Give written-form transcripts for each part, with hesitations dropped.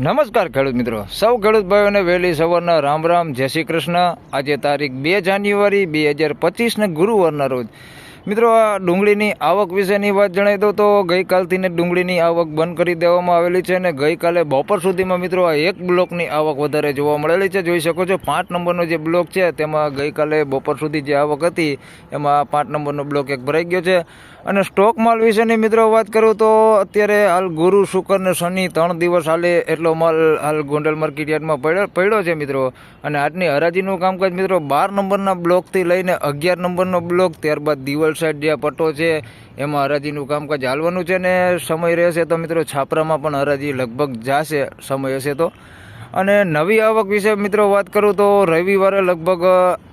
નમસ્કાર ખેડૂત મિત્રો, સૌ ખેડૂત ભાઈઓને વહેલી સવારના રામ રામ, જય શ્રી કૃષ્ણ। આજે તારીખ 2 જાન્યુઆરી 2025 ગુરુવારના રોજ મિત્રો આ ડુંગળીની આવક વિશેની વાત જણાવી દઉં તો ગઈકાલથી ને ડુંગળીની આવક બંધ કરી દેવામાં આવેલી છે અને ગઈકાલે બપોર સુધીમાં મિત્રો આ એક બ્લોકની આવક વધારે જોવા મળેલી છે। જોઈ શકો છો 5 નંબરનો જે બ્લોક છે તેમાં ગઈકાલે બપોર સુધી જે આવક હતી એમાં 5 નંબરનો બ્લોક એક ભરાઈ ગયો છે। અને સ્ટોક માલ વિશેની મિત્રો વાત કરું તો અત્યારે હાલ ગુરુ શુક્ર ને શનિ 3 દિવસ હાલે એટલો માલ હાલ ગોંડલ માર્કેટ યાર્ડમાં પડ્યો છે મિત્રો। અને આજની હરાજીનું કામકાજ મિત્રો 12 નંબરના બ્લોકથી લઈને 11 નંબરનો બ્લોક, ત્યારબાદ દિવાલ સાઈડ જે પટ્ટો છે એમાં હરાજીનું કામકાજ હાલવાનું છે ને સમય રહેશે તો મિત્રો છાપરામાં પણ હરાજી લગભગ જશે સમય હશે તો। અને નવી આવક વિશે મિત્રો વાત કરું તો રવિવારે લગભગ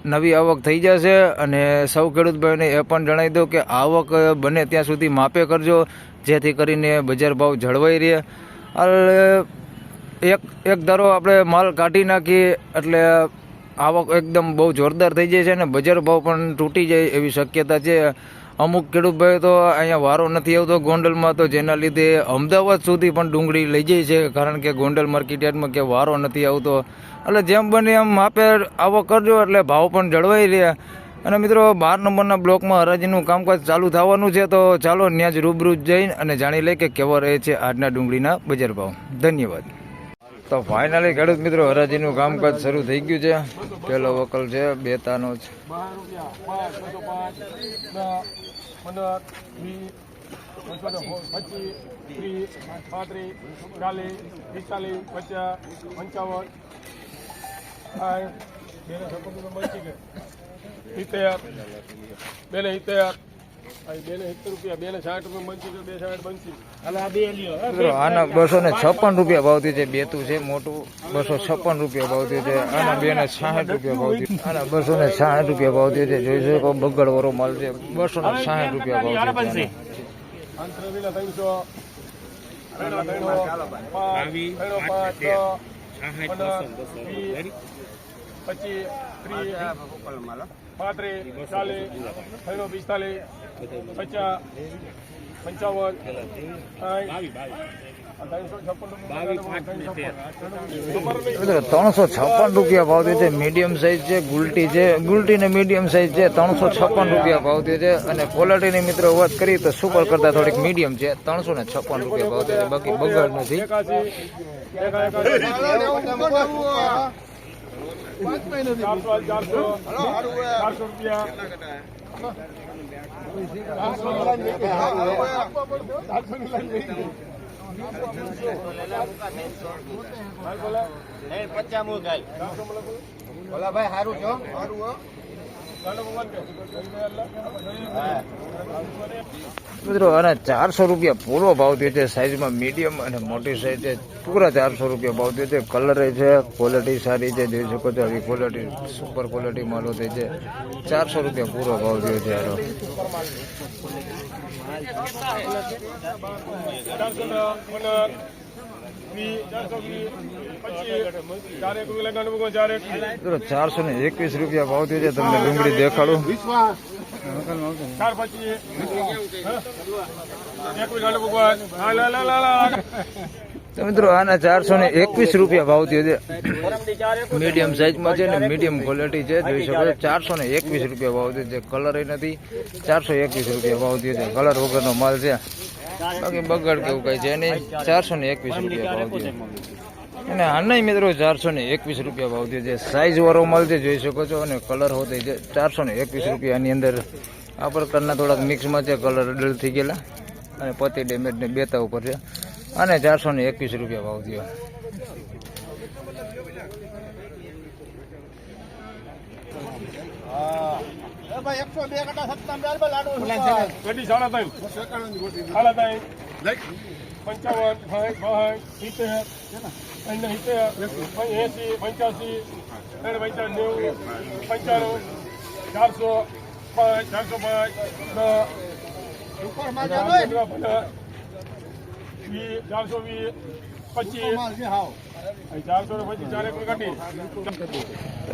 નવી આવક થઈ જશે અને સૌ ખેડૂત ભાઈઓને એ પણ જણાવી દઉં કે આવક બને ત્યાં સુધી માપે કરજો જેથી કરીને બજાર ભાવ જળવાઈ રહે। હાલ એક ધારો આપણે માલ કાઢી નાખીએ એટલે આવક એકદમ બહુ જોરદાર થઈ જાય છે અને બજાર ભાવ પણ તૂટી જાય એવી શક્યતા છે। અમુક ખેડૂત ભાઈ તો અહીંયા વારો નથી આવતો ગોંડલમાં, તો જેના લીધે અમદાવાદ સુધી પણ ડુંગળી લઈ જાય છે કારણ કે ગોંડલ માર્કેટ યાર્ડમાં કે વારો નથી આવતો। એટલે જેમ બને એમ માપે આવક કરજો એટલે ભાવ પણ જળવાઈ રહે। અને મિત્રો 12 નંબરના બ્લોકમાં હરાજીનું કામકાજ ચાલુ થવાનું છે તો ચાલો ત્યાં જ રૂબરૂ જઈને અને જાણી લઈએ કે કેવા રહે છે આજના ડુંગળીના બજાર ભાવ। ધન્યવાદ। તો ફાઇનલી ખેડૂત મિત્રો હરાજીનું કામકાજ શરૂ થઈ ગયું છે। પહેલો વકલ છે બેતાનો જ 256 રૂપિયા ભાવ થયું છે। બેતું છે મોટું 256 રૂપિયા ભાવ થયું છે। આના 260 રૂપિયા ભાવ થયું, આના 260 રૂપિયા ભાવ થયું છે। જોઈ શકો બગડ વાળો માલ છે, 260 રૂપિયા ભાવ થયું છે। રૂપિયા ભાવ થયો છે। મીડિયમ સાઇઝ છે, ગુલટી ને મીડિયમ સાઇઝ છે, 356 રૂપિયા ભાવ થયો છે। અને ક્વોલિટીની મિત્રો વાત કરી તો સુપર કરતા થોડીક મીડિયમ છે, 356 રૂપિયા ભાવ થયો છે, બાકી બગડ નથી। મિત્રો આના 400 રૂપિયા પૂરો ભાવ થયો છે। સાઈઝમાં મીડિયમ અને મોટી સાઈઝ છે, પૂરા 400 રૂપિયા ભાવ થયો છે। કલર છે, ક્વોલિટી સારી છે, જોઈ શકો છો આવી ક્વોલિટી સુપર ક્વોલિટી માલો થઈ છે। 400 રૂપિયા પૂરો ભાવ થયો છે। હાલો મિત્રો 421 રૂપિયા ભાવ થયો છે। તમને ડુંગળી દેખાડું તો મિત્રો આના 421 રૂપિયા ભાવ થયો છે। મીડિયમ સાઈઝમાં છે ને મીડિયમ ક્વોલિટી છે, જોઈ શકો છો 421 રૂપિયા ભાવ થયો છે। કલર નથી, 421 રૂપિયા ભાવ થયો છે। કલર વગરનો માલ છે, બાકી બગડ કેવું કઈ છે નહીં। 421 રૂપિયા ભાવ થયો અને આના મિત્રો 421 રૂપિયા ભાવ થયો છે। સાઈઝ વાળો માલ છે, જોઈ શકો છો, અને કલર હોતો છે 421 રૂપિયાની અંદર આ પ્રકારના થોડાક મિક્સમાં છે, કલર ડલ થઈ ગયેલા અને પતિ ડેમેજ ને બેતા ઉપર છે। અને 421 રૂપિયા ભાવ થયો।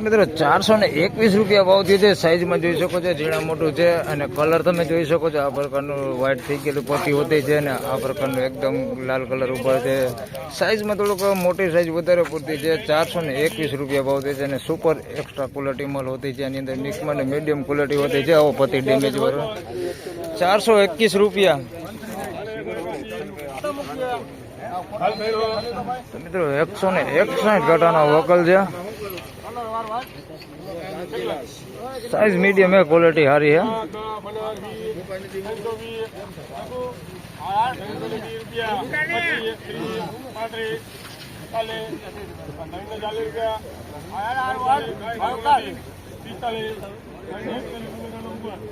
મિત્રો 421 રૂપિયા ભાવ થયો છે. સાઈઝમાં જોઈ શકો છો ઝીણા મોટું છે અને કલર તમે જોઈ શકો છો આ પ્રકારનું વ્હાઇટ થઈ ગયેલું પોતી હોતી છે ને આ પ્રકારનું એકદમ લાલ કલર ઉપર છે. સાઈઝમાં થોડુંક મોટી સાઈઝ વધારે પૂરતી છે. 421 રૂપિયા ભાવ થયો છે અને સુપર એક્સ્ટ્રા ક્વોલિટી માલ હોતી છે. આની અંદર મિક્સમાં ને મીડિયમ ક્વોલિટી હોતી છે. આવો પતિ ડેમેજ વાળો 421 રૂપિયા. મિત્રો 161 ઘટાનો વકલ છે. સાઈઝ મીડિયમ है, क्वालिटी सारी है.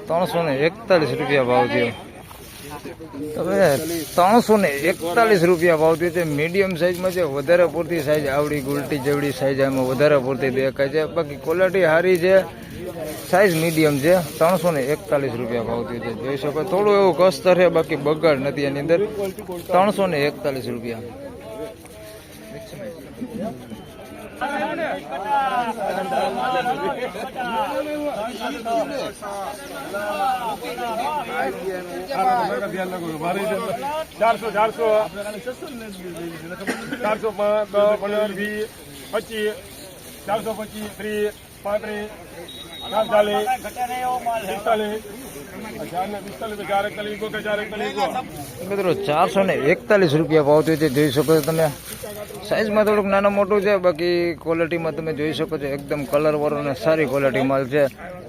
₹341 ભાવ થયો. હવે 341 રૂપિયા ભાવ થયો છે. મીડિયમ સાઈઝમાં છે. વધારે પૂરતી સાઈઝ આવડી ગુલટી જેવડી સાઈઝ એમાં વધારે પૂરતી દેખાય છે. બાકી ક્વોલિટી સારી છે. સાઈઝ મીડિયમ છે. 341 રૂપિયા ભાવ થયો છે. જોઈ શકો થોડું એવું કસ્તર છે, બાકી બગાડ નથી એની અંદર. 341 રૂપિયા. ચારસો 15 20 25 425 30 35 મિત્રો 441 રૂપિયા ભાવ થયો છે. જોઈ શકો છો તમે. સાઈઝમાં થોડુંક નાનું મોટું છે, બાકી ક્વોલિટીમાં તમે જોઈ શકો છો એકદમ કલર વાળો અને સારી ક્વોલિટી માલ છે.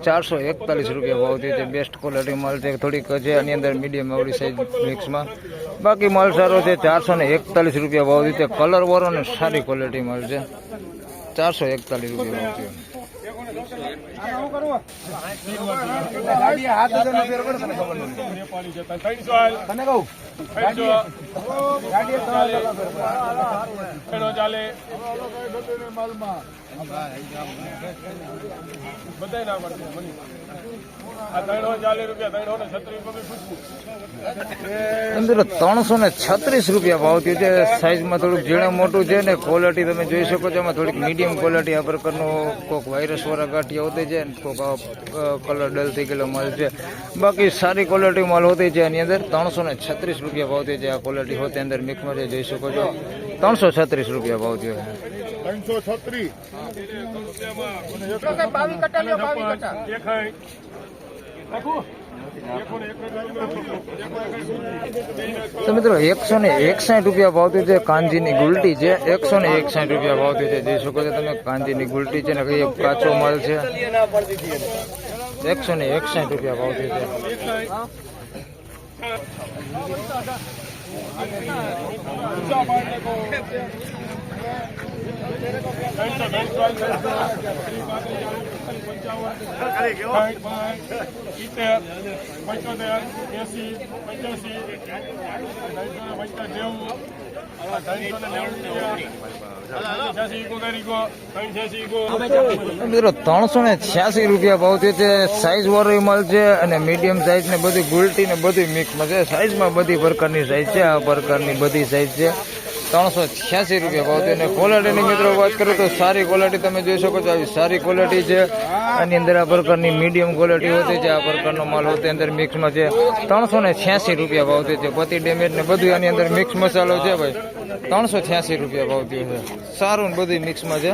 441 રૂપિયા ભાવ થયો છે. બેસ્ટ ક્વોલિટી માલ છે. થોડીક છે આની અંદર મીડિયમ આવડી સાઈઝ મિક્સમાં. બાકી માલ સારો છે. 441 રૂપિયા ભાવ થયો છે. કલર વાળો અને સારી ક્વોલિટી માલ છે. 441 રૂપિયા ભાવ થયો. અંદર 336 રૂપિયા ભાવ થયો છે. સાઈઝમાં થોડુંક ઝીણા મોટું છે ને ક્વોલિટી તમે જોઈ શકો છો. એમાં થોડીક મીડિયમ ક્વોલિટી આ પ્રકારનું કોઈક વાયરસ વાળા ગાંઠિયા હોતી છે ને કોઈક કલર ડલ થઈ ગયેલો માલ છે. બાકી સારી ક્વોલિટી માલ હોતી છે એની અંદર. 336 રૂપિયા ભાવ થયો છે. આ ક્વોલિટી હોતી અંદર મિક્સમાં છે. જોઈ શકો છો 336 રૂપિયા ભાવ થયો છે. 336 તો મિત્રો 161 રૂપિયા ભાવ થયો છે. કાંજીની ગુલટી છે. 161 રૂપિયા ભાવ થયો છે. જોઈ શકો છો તમે. કાંજીની ગુલટી છે ને કઈ કાચો માલ છે. 161 રૂપિયા ભાવ થયો છે. મિત્રો 386 રૂપિયા ભાવ થયો છે. સાઈઝ વાળો માલ છે અને મીડિયમ સાઈઝ ને બધી ગુલટી ને બધી મિક્સમાં છે. સાઈઝમાં બધી પ્રકારની સાઈઝ છે. આ પ્રકારની બધી સાઈઝ છે. 386 રૂપિયા ભાવ થયો. અને ક્વોલિટીની મિત્રો વાત કરું તો સારી ક્વોલિટી તમે જોઈ શકો છો. આવી સારી ક્વોલિટી છે. આની અંદર આ પ્રકારની મીડિયમ ક્વોલિટી હોતી છે. આ પ્રકારનો માલ હોતી અંદર મિક્સમાં છે. 386 રૂપિયા ભાવ થયો છે. પતિ ડેમેજ ને બધું આની અંદર મિક્સ મસાલો છે ભાઈ. 386 રૂપિયા ભાવ થયો છે. સારું ને બધું મિક્સમાં છે.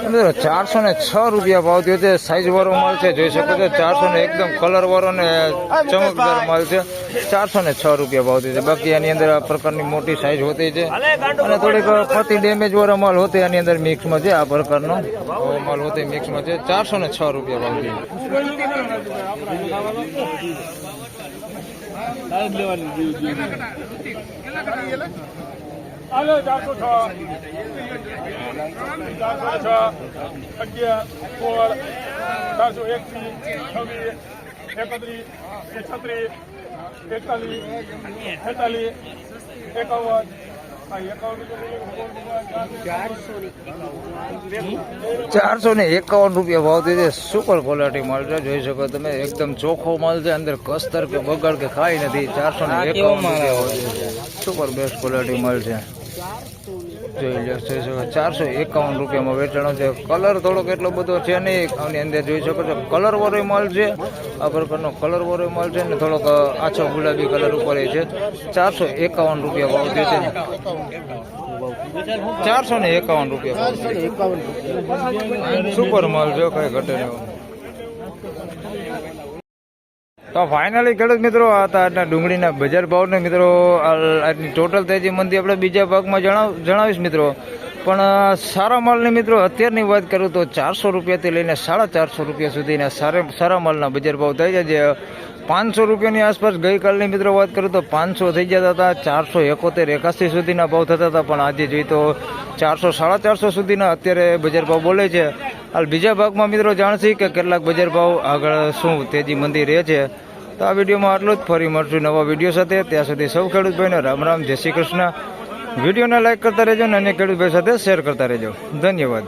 મિત્રો 406 રૂપિયા ભાવ થયો છે. સાઈઝ વાળો માલ છે. જોઈ શકો છો 400 ને એકદમ કલર વાળો ને ચમકદાર માલ છે. 406 રૂપિયા ભાવ થયો છે. બાકી આની અંદર આ પ્રકારની મોટી સાઈઝ હોતી છે અને થોડીક પતિ ડેમેજ વાળો માલ હોતી આની અંદર મિક્સમાં છે. આ પ્રકારનો માલ હોતી મિક્સમાં છે. 406 રૂપિયા ભાવ થયો. હાલો 406 11 401 26 31 36 41 46 51 ₹451 ભાવ થઈ છે. સુપર ક્વોલિટી માલ છે, જોઈ શકો તમે, એકદમ ચોખ્ખો માલ છે, અંદર કસ્તર કે બગાડ કે ખાઈ નથી. ₹451 સુપર બેસ્ટ ક્વોલિટી માલ છે. જોઈ શકો ₹451 વેચાણો છે. કલર થોડોક એટલો બધો છે નહીં, આની અંદર જોઈ શકો છો કલર વાળો માલ છે. આ પ્રકારનો કલર વાળો માલ છે ને થોડોક આછો ગુલાબી કલર ઉપર છે. ₹451 ભાવ છે. ₹451 સુપર માલ છે, કઈ ઘટે નહીં. તો ફાઇનલી ખેડૂત મિત્રો આ હતા આજના ડુંગળીના બજાર ભાવને મિત્રો. આજની ટોટલ તેજી મંદી આપણે બીજા ભાગમાં જણાવીશ મિત્રો. પણ સારા માલની મિત્રો અત્યારની વાત કરું તો ₹400 લઈને ₹450 સુધીના સારા માલના બજાર ભાવ થઈ જાય છે. ₹500 આસપાસ ગઈકાલની મિત્રો વાત કરું તો 500 થઈ જતા હતા. 471-81 સુધીના ભાવ થતા હતા, પણ આજે જોઈએ તો 400-450 સુધીના અત્યારે બજાર ભાવ બોલે છે. હાલ બીજા ભાગમાં મિત્રો જાણશી કે કેટલાક બજાર ભાવ આગળ શું તેજી મંદી રહે છે. તો આ વિડીયોમાં આટલું જ. ફરી મળશું નવા વિડીયો સાથે. ત્યાં સુધી સૌ ખેડૂત ભાઈને રામ રામ, જય શ્રી કૃષ્ણ. વિડીયોને લાઈક કરતા રહેજો અને અન્ય ખેડૂત ભાઈ સાથે શેર કરતા રહેજો. ધન્યવાદ.